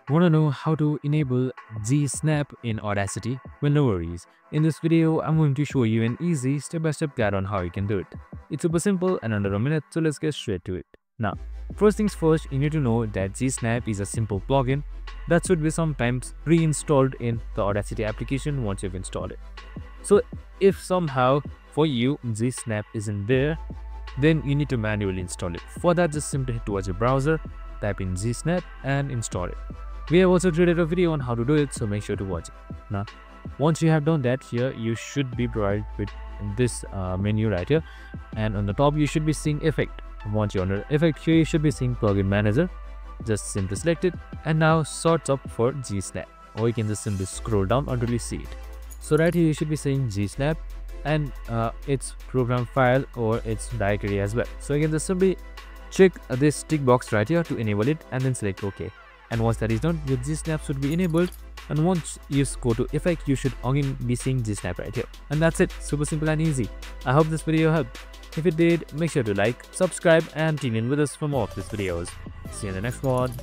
Want to know how to enable GSnap in Audacity? Well, no worries. In this video, I'm going to show you an easy step-by-step guide on how you can do it. It's super simple and under a minute, so let's get straight to it. Now, first things first, you need to know that GSnap is a simple plugin that should be sometimes pre-installed in the Audacity application once you've installed it. So if somehow for you GSnap isn't there, then you need to manually install it. For that, just simply head towards your browser, type in GSnap and install it. We have also created a video on how to do it, so make sure to watch it. Now, once you have done that, here you should be provided with this menu right here, and on the top you should be seeing effect. Once you're under effect, here you should be seeing plugin manager. Just simply select it, and now search up for GSnap, or you can just simply scroll down until you see it. So right here you should be saying GSnap and its program file or its directory as well. So you can just simply check this tick box right here to enable it and then select OK. And once that is done, your GSnap should be enabled, and once you go to effect, you should again be seeing GSnap right here. And that's it, super simple and easy. I hope this video helped. If it did, make sure to like, subscribe and tune in with us for more of these videos. See you in the next one.